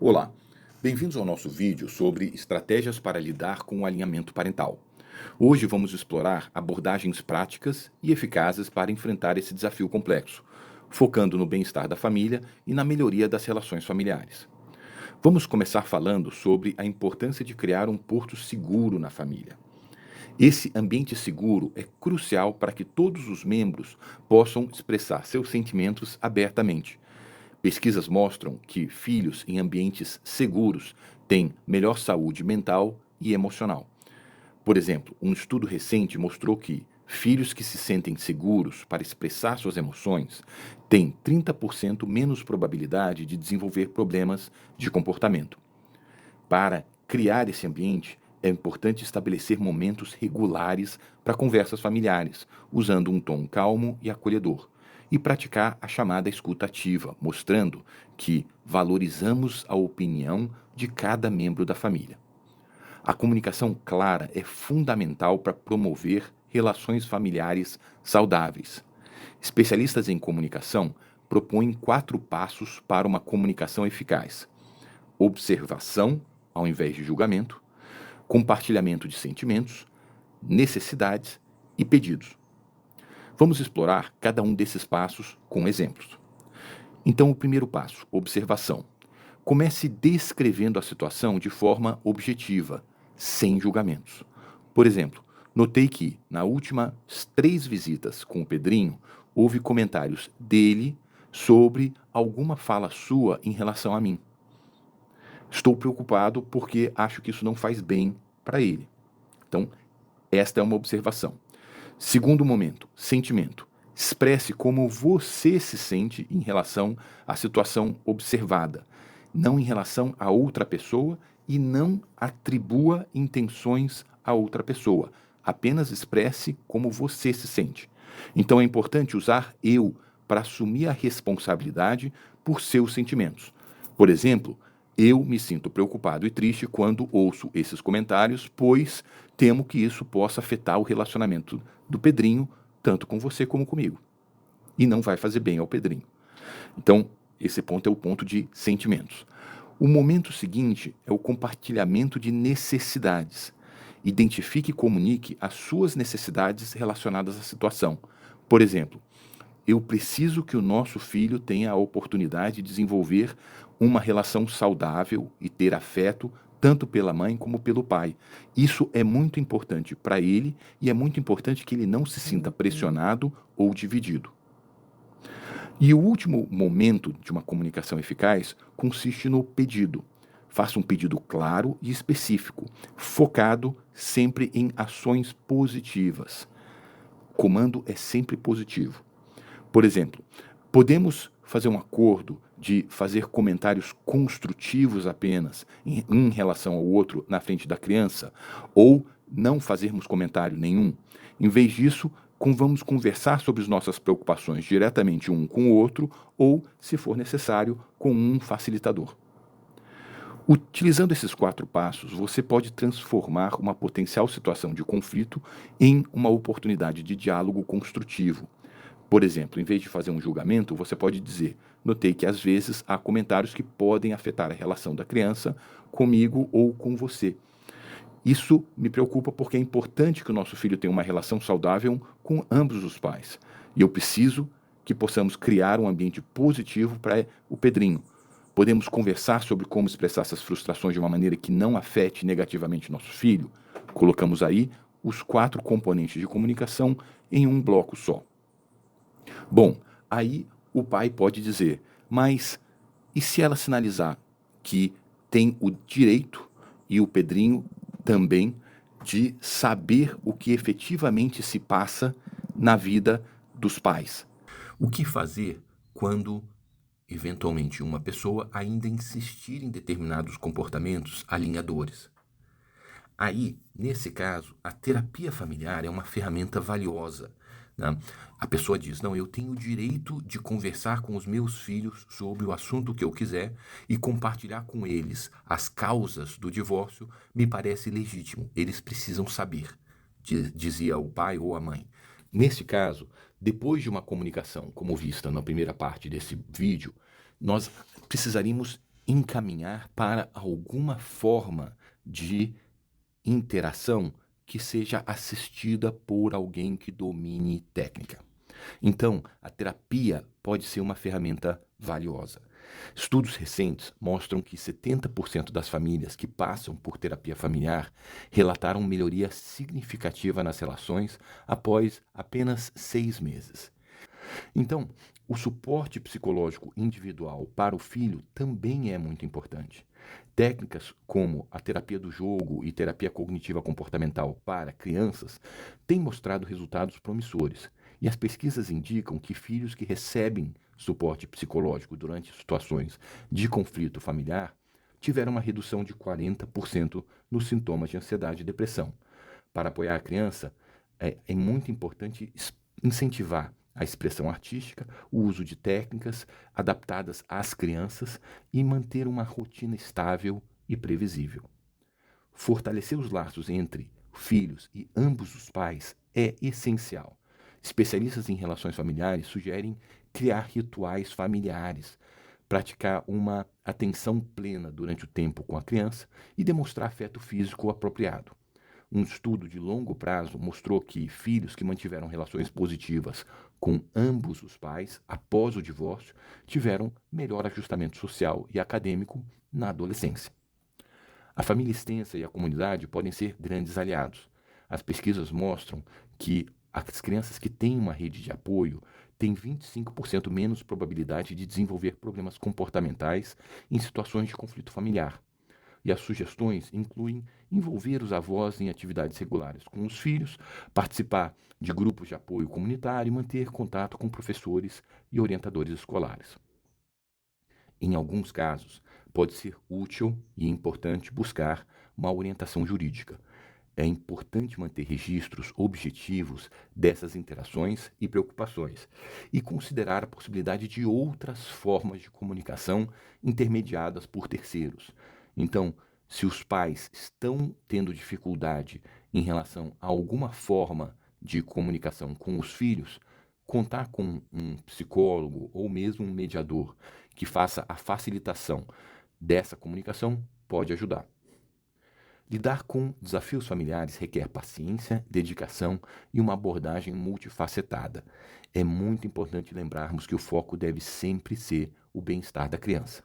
Olá, bem-vindos ao nosso vídeo sobre estratégias para lidar com o alinhamento parental. Hoje vamos explorar abordagens práticas e eficazes para enfrentar esse desafio complexo, focando no bem-estar da família e na melhoria das relações familiares. Vamos começar falando sobre a importância de criar um porto seguro na família. Esse ambiente seguro é crucial para que todos os membros possam expressar seus sentimentos abertamente. Pesquisas mostram que filhos em ambientes seguros têm melhor saúde mental e emocional. Por exemplo, um estudo recente mostrou que filhos que se sentem seguros para expressar suas emoções têm 30% menos probabilidade de desenvolver problemas de comportamento. Para criar esse ambiente, é importante estabelecer momentos regulares para conversas familiares, usando um tom calmo e acolhedor, e praticar a chamada escuta ativa, mostrando que valorizamos a opinião de cada membro da família. A comunicação clara é fundamental para promover relações familiares saudáveis. Especialistas em comunicação propõem 4 passos para uma comunicação eficaz: observação, ao invés de julgamento, compartilhamento de sentimentos, necessidades e pedidos. Vamos explorar cada um desses passos com exemplos. Então, o primeiro passo, observação. Comece descrevendo a situação de forma objetiva, sem julgamentos. Por exemplo, notei que, nas últimas 3 visitas com o Pedrinho, houve comentários dele sobre alguma fala sua em relação a mim. Estou preocupado porque acho que isso não faz bem para ele. Então, esta é uma observação. Segundo momento, sentimento. Expresse como você se sente em relação à situação observada, não em relação a outra pessoa, e não atribua intenções a outra pessoa. Apenas expresse como você se sente. Então é importante usar eu para assumir a responsabilidade por seus sentimentos. Por exemplo, eu me sinto preocupado e triste quando ouço esses comentários, pois temo que isso possa afetar o relacionamento do Pedrinho, tanto com você como comigo. E não vai fazer bem ao Pedrinho. Então, esse ponto é o ponto de sentimentos. O momento seguinte é o compartilhamento de necessidades. Identifique e comunique as suas necessidades relacionadas à situação. Por exemplo, eu preciso que o nosso filho tenha a oportunidade de desenvolver uma relação saudável e ter afeto tanto pela mãe como pelo pai. Isso é muito importante para ele e é muito importante que ele não se sinta pressionado ou dividido. E o último momento de uma comunicação eficaz consiste no pedido. Faça um pedido claro e específico, focado sempre em ações positivas. O comando é sempre positivo. Por exemplo, podemos fazer um acordo de fazer comentários construtivos apenas em relação ao outro na frente da criança, ou não fazermos comentário nenhum. Em vez disso, vamos conversar sobre as nossas preocupações diretamente um com o outro, ou, se for necessário, com um facilitador. Utilizando esses 4 passos, você pode transformar uma potencial situação de conflito em uma oportunidade de diálogo construtivo. Por exemplo, em vez de fazer um julgamento, você pode dizer: notei que às vezes há comentários que podem afetar a relação da criança comigo ou com você. Isso me preocupa porque é importante que o nosso filho tenha uma relação saudável com ambos os pais. E eu preciso que possamos criar um ambiente positivo para o Pedrinho. Podemos conversar sobre como expressar essas frustrações de uma maneira que não afete negativamente nosso filho. Colocamos aí os 4 componentes de comunicação em um bloco só. Bom, aí o pai pode dizer: mas e se ela sinalizar que tem o direito, e o Pedrinho também, de saber o que efetivamente se passa na vida dos pais? O que fazer quando, eventualmente, uma pessoa ainda insistir em determinados comportamentos alinhadores? Aí, nesse caso, a terapia familiar é uma ferramenta valiosa, né? A pessoa diz: não, eu tenho o direito de conversar com os meus filhos sobre o assunto que eu quiser e compartilhar com eles as causas do divórcio, me parece legítimo, eles precisam saber, dizia o pai ou a mãe. Nesse caso, depois de uma comunicação como vista na primeira parte desse vídeo, nós precisaríamos encaminhar para alguma forma de interação que seja assistida por alguém que domine técnica. Então, a terapia pode ser uma ferramenta valiosa. Estudos recentes mostram que 70% das famílias que passam por terapia familiar relataram melhoria significativa nas relações após apenas 6 meses. Então, o suporte psicológico individual para o filho também é muito importante. Técnicas como a terapia do jogo e terapia cognitiva comportamental para crianças têm mostrado resultados promissores. E as pesquisas indicam que filhos que recebem suporte psicológico durante situações de conflito familiar tiveram uma redução de 40% nos sintomas de ansiedade e depressão. Para apoiar a criança, é muito importante incentivar a expressão artística, o uso de técnicas adaptadas às crianças e manter uma rotina estável e previsível. Fortalecer os laços entre filhos e ambos os pais é essencial. Especialistas em relações familiares sugerem criar rituais familiares, praticar uma atenção plena durante o tempo com a criança e demonstrar afeto físico apropriado. Um estudo de longo prazo mostrou que filhos que mantiveram relações positivas com ambos os pais após o divórcio tiveram melhor ajustamento social e acadêmico na adolescência. A família extensa e a comunidade podem ser grandes aliados. As pesquisas mostram que as crianças que têm uma rede de apoio têm 25% menos probabilidade de desenvolver problemas comportamentais em situações de conflito familiar. E as sugestões incluem envolver os avós em atividades regulares com os filhos, participar de grupos de apoio comunitário e manter contato com professores e orientadores escolares. Em alguns casos, pode ser útil e importante buscar uma orientação jurídica. É importante manter registros objetivos dessas interações e preocupações e considerar a possibilidade de outras formas de comunicação intermediadas por terceiros. Então, se os pais estão tendo dificuldade em relação a alguma forma de comunicação com os filhos, contar com um psicólogo ou mesmo um mediador que faça a facilitação dessa comunicação pode ajudar. Lidar com desafios familiares requer paciência, dedicação e uma abordagem multifacetada. É muito importante lembrarmos que o foco deve sempre ser o bem-estar da criança.